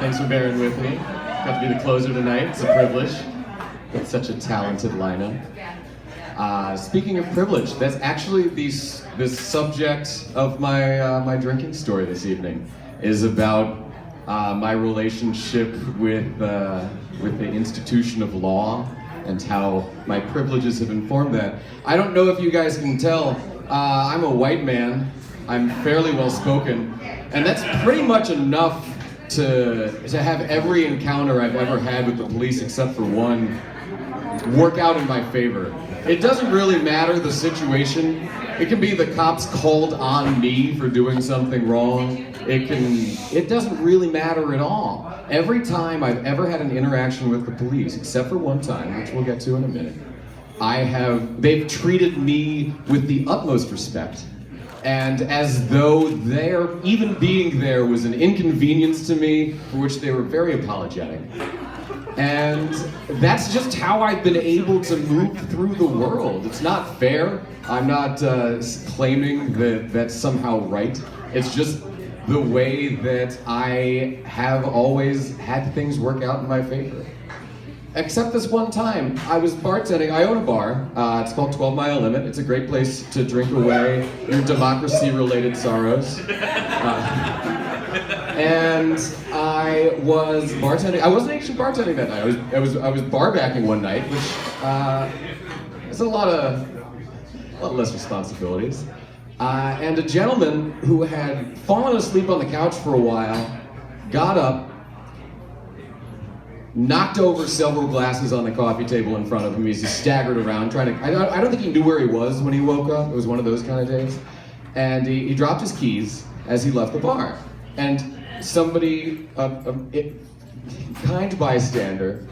Thanks for bearing with me. Got to be the closer tonight. It's a privilege. Got such a talented lineup. Speaking of privilege, that's actually the subject of my drinking story this evening. Is about my relationship with the institution of law and how my privileges have informed that. I don't know if you guys can tell. I'm a white man. I'm fairly well spoken, and that's pretty much enough to have every encounter I've ever had with the police, except for one, work out in my favor. It doesn't really matter the situation. It can be the cops called on me for doing something wrong. It doesn't really matter at all. Every time I've ever had an interaction with the police, except for one time, which we'll get to in a minute, they've treated me with the utmost respect. And as though their even being there was an inconvenience to me, for which they were very apologetic. And that's just how I've been able to move through the world. It's not fair. I'm not claiming that that's somehow right. It's just the way that I have always had things work out in my favor. Except this one time, I was bartending. I own a bar. It's called 12 Mile Limit. It's a great place to drink away your democracy-related sorrows. And I was bartending. I wasn't actually bartending that night. I was bar backing one night, which is a lot less responsibilities. And a gentleman who had fallen asleep on the couch for a while got up, knocked over several glasses on the coffee table in front of him. He staggered around trying to, I don't think he knew where he was when he woke up. It was one of those kind of days. And he dropped his keys as he left the bar. And somebody, kind bystander,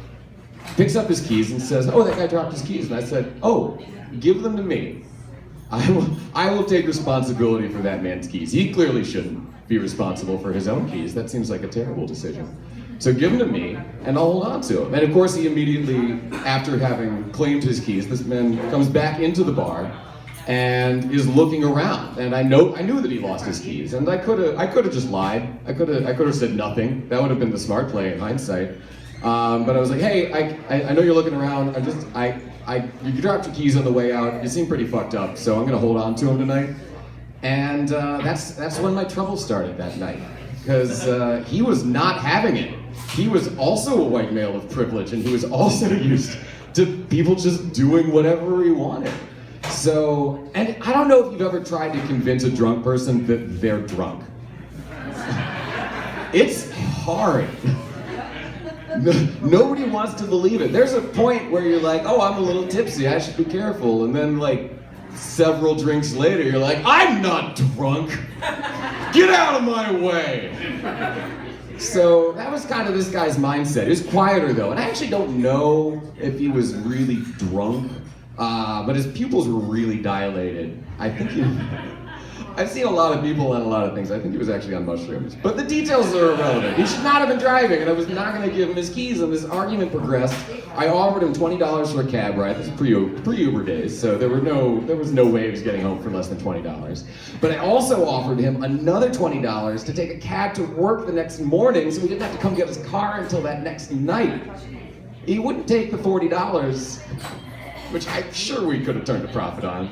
picks up his keys and says, "Oh, that guy dropped his keys." And I said, "Oh, give them to me. I will take responsibility for that man's keys. He clearly shouldn't be responsible for his own keys. That seems like a terrible decision. So give them to me, and I'll hold on to them." And of course, he immediately, after having claimed his keys, this man comes back into the bar and is looking around. And I knew that he lost his keys, and I could have just lied. I could have said nothing. That would have been the smart play in hindsight. But I was like, "Hey, I know you're looking around. You dropped your keys on the way out. You seem pretty fucked up, so I'm gonna hold on to them tonight." And that's when my trouble started that night, because he was not having it. He was also a white male of privilege, and he was also used to people just doing whatever he wanted. So, and I don't know if you've ever tried to convince a drunk person that they're drunk. It's hard. Nobody wants to believe it. There's a point where you're like, "Oh, I'm a little tipsy, I should be careful." And then like several drinks later, you're like, "I'm not drunk. Get out of my way." So that was kind of this guy's mindset. He was quieter though, and I actually don't know if he was really drunk, but his pupils were really dilated. I think I've seen a lot of people on a lot of things. I think he was actually on mushrooms. But the details are irrelevant. He should not have been driving, and I was not going to give him his keys, and this argument progressed. I offered him $20 for a cab ride. This is pre-Uber days, so there was no way he was getting home for less than $20. But I also offered him another $20 to take a cab to work the next morning, so he didn't have to come get his car until that next night. He wouldn't take the $40, which I'm sure we could have turned a profit on.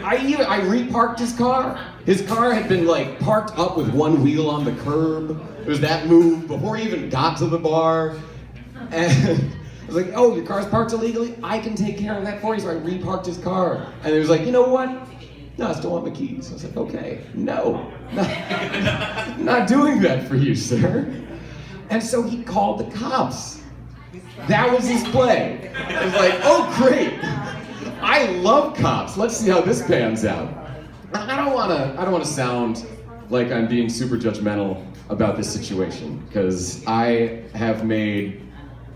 I reparked his car. His car had been like parked up with one wheel on the curb. It was that move before he even got to the bar. And I was like, "Oh, your car's parked illegally? I can take care of that for you." So I reparked his car. And he was like, "You know what? No, I still want my keys." I was like, "Okay, no, not doing that for you, sir." And so he called the cops. That was his play. I was like, "Oh, great. I love cops. Let's see how this pans out." I don't want to sound like I'm being super judgmental about this situation, because I have made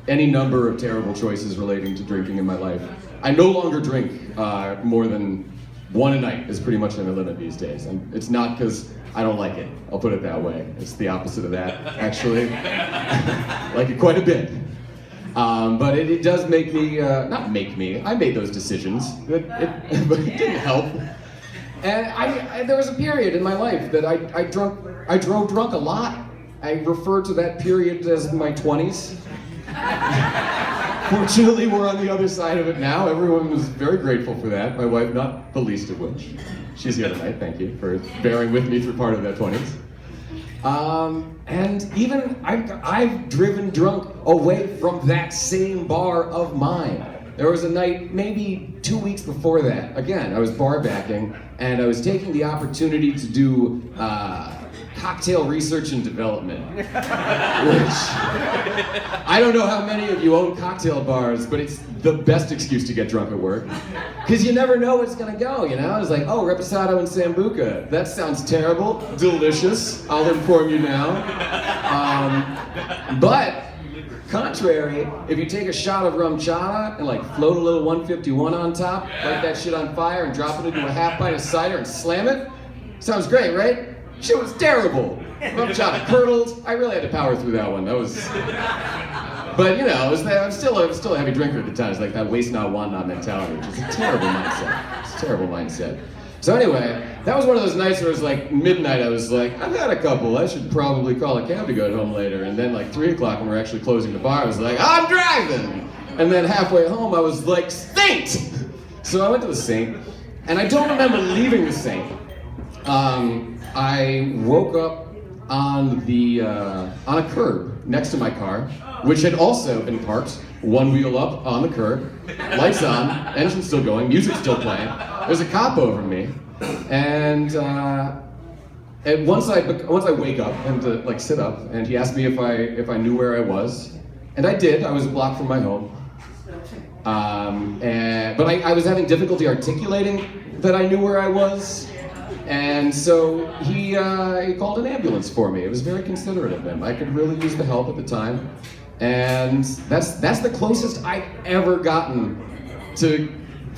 any number of terrible choices relating to drinking in my life. I no longer drink more than one a night is pretty much my limit these days. And it's not because I don't like it. I'll put it that way. It's the opposite of that, actually. Like it quite a bit. But it does make me, not make me, I made those decisions, but it didn't help. And there was a period in my life that I drove drunk a lot. I refer to that period as my 20s. Fortunately, we're on the other side of it now. Everyone was very grateful for that. My wife, not the least of which. She's here tonight, thank you for bearing with me through part of that 20s. And even I've driven drunk away from that same bar of mine. There was a night, maybe 2 weeks before that. Again, I was bar backing, and I was taking the opportunity to do cocktail research and development, which I don't know how many of you own cocktail bars, but it's the best excuse to get drunk at work, because you never know what's gonna go, you know? It's like, oh, reposado and sambuca, that sounds terrible, delicious, I'll inform you now. But contrary, if you take a shot of rum chata and like float a little 151 on top, light that shit on fire and drop it into a half pint of cider and slam it, sounds great, right? Shit was terrible. Rum chata curdled. I really had to power through that one. That was, but you know, I'm still a heavy drinker at the time. It's like that waste not, want not mentality, which is a terrible mindset. It's a terrible mindset. So anyway, that was one of those nights where it was like midnight. I was like, I've had a couple. I should probably call a cab to go home later. And then like 3 o'clock when we were actually closing the bar, I was like, I'm driving. And then halfway home, I was like, Saint. So I went to the Saint, and I don't remember leaving the Saint. I woke up on a curb next to my car, which had also been parked, one wheel up on the curb, lights on, engine still going, music still playing. There's a cop over me, and once I wake up and like sit up, and he asked me if I knew where I was, and I did. I was a block from my home, but I was having difficulty articulating that I knew where I was. And so he called an ambulance for me. It was very considerate of him. I could really use the help at the time. And that's the closest I've ever gotten to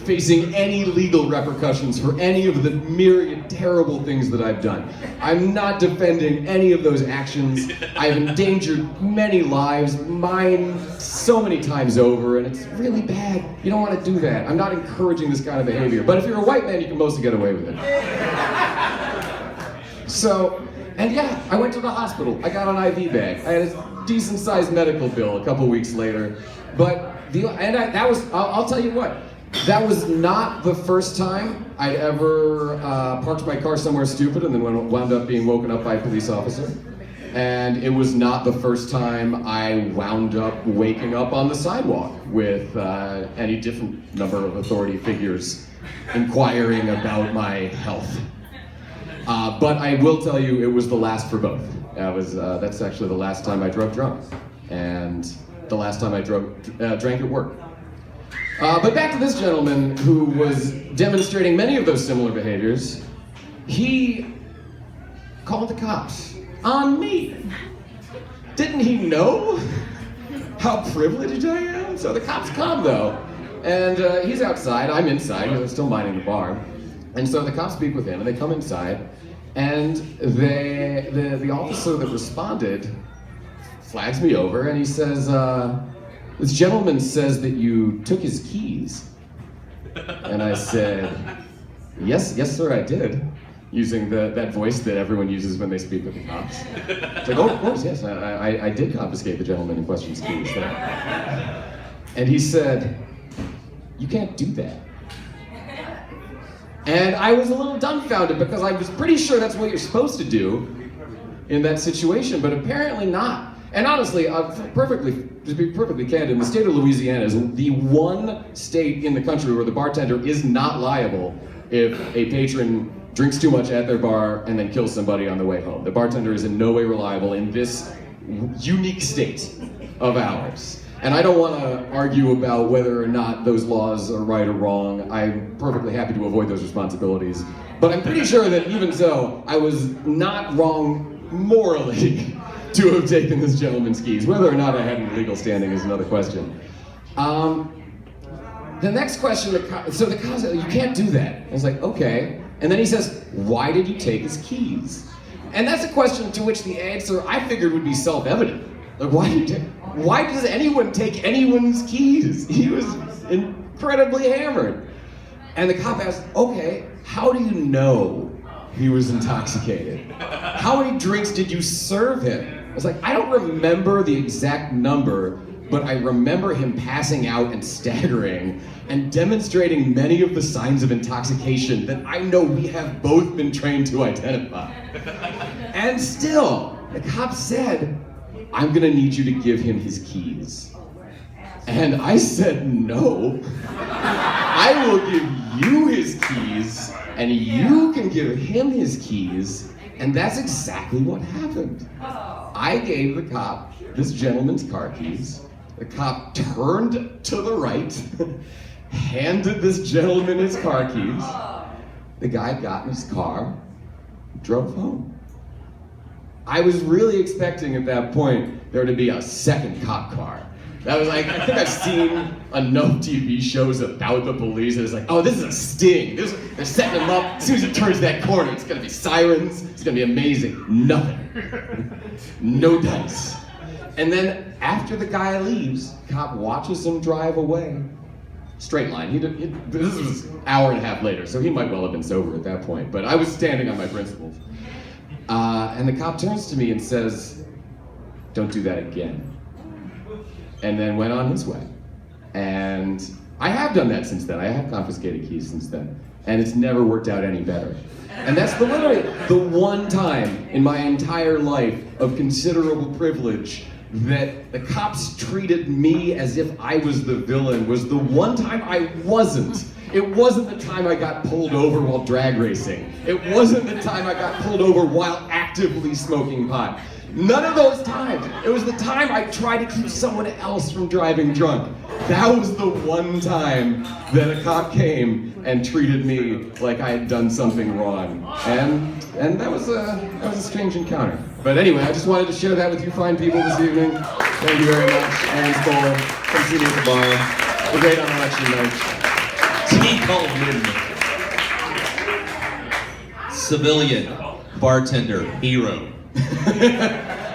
facing any legal repercussions for any of the myriad terrible things that I've done. I'm not defending any of those actions. I've endangered many lives, mine so many times over, and it's really bad. You don't want to do that. I'm not encouraging this kind of behavior. But if you're a white man, you can mostly get away with it. So, and yeah, I went to the hospital. I got an IV bag. I had a decent-sized medical bill a couple weeks later. But I'll tell you what. That was not the first time I'd ever parked my car somewhere stupid and then wound up being woken up by a police officer. And it was not the first time I wound up waking up on the sidewalk with any different number of authority figures inquiring about my health. But I will tell you, it was the last for both. That's actually the last time I drove drunk, and the last time I drank at work. But back to this gentleman who was demonstrating many of those similar behaviors. He called the cops on me. Didn't he know how privileged I am? So the cops come though, and he's outside, I'm inside, I'm still minding the bar. And so the cops speak with him, and they come inside, and the officer that responded flags me over, and he says, this gentleman says that you took his keys. And I said, yes sir, I did. Using that voice that everyone uses when they speak with the cops. It's like, oh, of course, yes, I did confiscate the gentleman in question's keys. And he said, you can't do that. And I was a little dumbfounded because I was pretty sure that's what you're supposed to do in that situation, but apparently not. And honestly, to be perfectly candid, the state of Louisiana is the one state in the country where the bartender is not liable if a patron drinks too much at their bar and then kills somebody on the way home. The bartender is in no way reliable in this unique state of ours. And I don't want to argue about whether or not those laws are right or wrong. I'm perfectly happy to avoid those responsibilities. But I'm pretty sure that even so, I was not wrong morally to have taken this gentleman's keys. Whether or not I had any legal standing is another question. The next question, so the cop said, you can't do that. I was like, okay. And then he says, why did you take his keys? And that's a question to which the answer I figured would be self-evident. Like, why does anyone take anyone's keys? He was incredibly hammered. And the cop asked, okay, how do you know he was intoxicated? How many drinks did you serve him? I was like, I don't remember the exact number, but I remember him passing out and staggering and demonstrating many of the signs of intoxication that I know we have both been trained to identify. And still, the cop said, I'm gonna need you to give him his keys. And I said, no. I will give you his keys, and you can give him his keys, and that's exactly what happened. I gave the cop this gentleman's car keys. The cop turned to the right, handed this gentleman his car keys. The guy got in his car, drove home. I was really expecting at that point there to be a second cop car. That was like, I think I've seen enough TV shows about the police, and it's like, oh, this is a sting. They're setting him up. As soon as he turns that corner, it's gonna be sirens. It's gonna be amazing. Nothing. No dice. And then after the guy leaves, the cop watches him drive away. Straight line. This was an hour and a half later, so he might well have been sober at that point, but I was standing on my principles. And the cop turns to me and says, don't do that again. And then went on his way. And I have done that since then. I have confiscated keys since then. And it's never worked out any better. And that's literally the one time in my entire life of considerable privilege that the cops treated me as if I was the villain was the one time I wasn't. It wasn't the time I got pulled over while drag racing. It wasn't the time I got pulled over while actively smoking pot. None of those times. It was the time I tried to keep someone else from driving drunk. That was the one time that a cop came and treated me like I had done something wrong. And that was a strange encounter. But anyway, I just wanted to share that with you fine people this evening. Thank you very much. Aaron Cole, come see me at the bar. Have a great on election night. T. Coleman. Civilian, bartender, hero.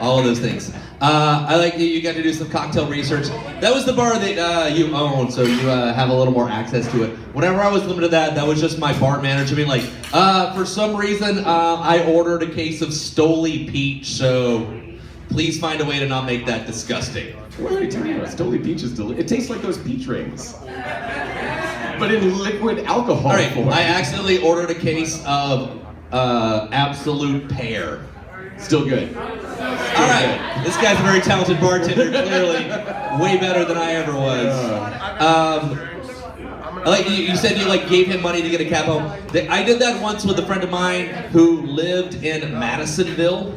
All of those things. I like that you got to do some cocktail research. That was the bar that you own, so you have a little more access to it. Whenever I was limited to that, that was just my bar manager being like, for some reason, I ordered a case of Stoli Peach, so please find a way to not make that disgusting. What are you talking about? Stoli Peach is delicious. It tastes like those peach rings, but in liquid alcohol. All right, form. I accidentally ordered a case of Absolute Pear. Still good. All right, this guy's a very talented bartender, clearly way better than I ever was. Like you said, you like gave him money to get a cab home. I did that once with a friend of mine who lived in Madisonville,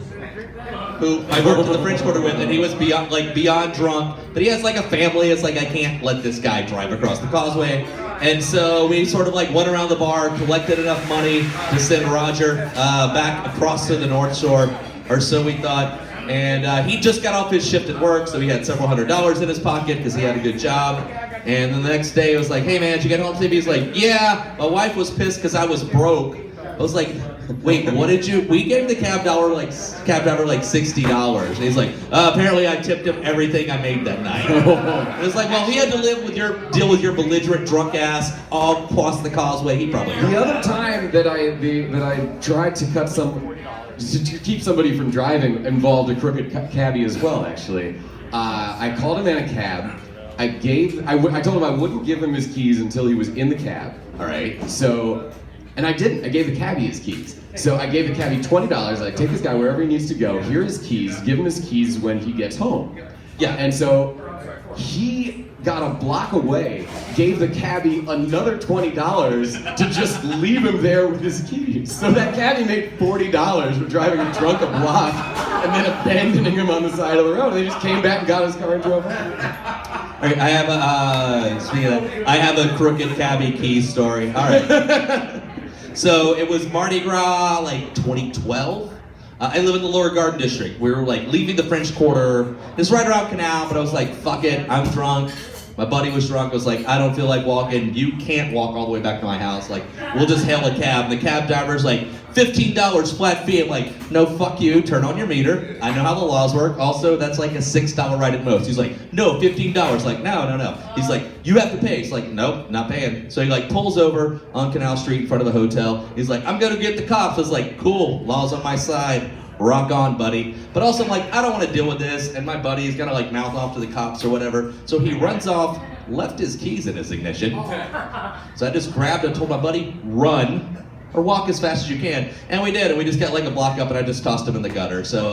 who I worked in the French Quarter with, and he was beyond drunk, but he has like a family. It's like I can't let this guy drive across the causeway. And so we sort of like went around the bar, collected enough money to send Roger back across to the North Shore, or so we thought. And he just got off his shift at work, so he had several $100s in his pocket because he had a good job. And the next day, it was like, hey man, did you get home today? He's like, yeah, my wife was pissed because I was broke. I was like, wait, what did you? We gave the cab driver like $60. And he's like, apparently I tipped him everything I made that night. And it's like, well, he had to deal with your belligerent drunk ass all across the causeway. He probably. The other time that I tried to keep somebody from driving involved a crooked cabbie as well. Actually, I called him in a cab. I told him I wouldn't give him his keys until he was in the cab. All right, so. And I didn't. I gave the cabbie his keys. So I gave the cabbie $20. I take this guy wherever he needs to go. Here are his keys. Give him his keys when he gets home. Yeah. And so he got a block away, gave the cabbie another $20 to just leave him there with his keys. So that cabbie made $40 for driving him drunk a block and then abandoning him on the side of the road. They just came back and got his car and drove home. All right, I have a crooked cabbie key story. All right. So it was Mardi Gras, like 2012. I live in the Lower Garden District. We were like leaving the French Quarter. It's right around Canal, but I was like, fuck it, I'm drunk. My buddy was drunk. I was like, I don't feel like walking. You can't walk all the way back to my house. Like, we'll just hail a cab. And the cab driver's like, $15 flat fee. I'm like, no, fuck you. Turn on your meter. I know how the laws work. Also, that's like a $6 ride at most. He's like, no, $15. Like, no. He's like, you have to pay. He's like, nope, not paying. So he like pulls over on Canal Street in front of the hotel. He's like, I'm gonna get the cops. I was like, cool, law's on my side. rock on, buddy. But also, I'm like, I don't want to deal with this, and my buddy is gonna like mouth off to the cops or whatever. So he runs off, left his keys in his ignition. So I just grabbed and told my buddy, run. Or walk as fast as you can. And we did, and we just got like a block up and I just tossed him in the gutter. So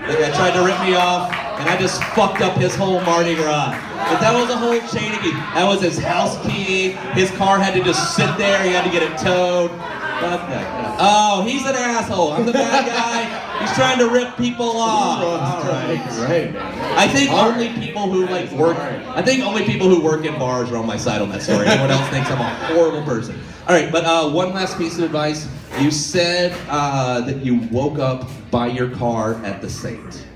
the guy tried to rip me off and I just fucked up his whole Mardi Gras. But that was a whole chain of keys. That was his house key. His car had to just sit there, he had to get it towed. Fuck that guy. Oh, he's an asshole. I'm the bad guy. He's trying to rip people off. All right. I think only people who like work. I think only people who work in bars are on my side on that story. Everyone else thinks I'm a horrible person. All right, but one last piece of advice. You said that you woke up by your car at the Saint.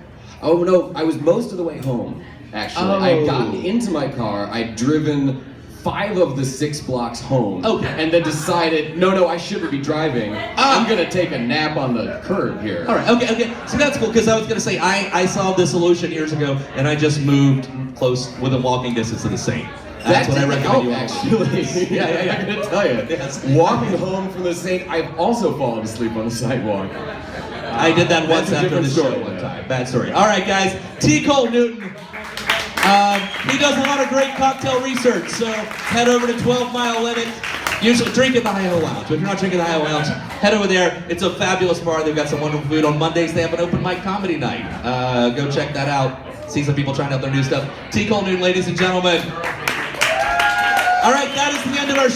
Oh no, I was most of the way home. Actually, I had gotten into my car. I'd driven 5 of the 6 blocks home. Okay. And then decided, no, I shouldn't be driving. I'm gonna take a nap on the curb here. All right, okay. So that's cool, because I was gonna say, I saw Dissolution years ago, and I just moved close within walking distance to the Saint. That's what I recommend you actually. Yeah, I'm gonna tell you. Yes. Walking home from the Saint, I've also fallen asleep on the sidewalk. I did that once That's a after the different show story, one yeah. time. Bad story. All right, guys. T. Cole Newton. He does a lot of great cocktail research, so head over to 12 Mile Limit. Usually drink at the Hi-Ho Lounge. But if you're not drinking at the Hi-Ho Lounge, head over there. It's a fabulous bar. They've got some wonderful food. On Mondays, they have an open mic comedy night. Go check that out. See some people trying out their new stuff. T. Cole Newton, ladies and gentlemen. All right, that is the end of our show.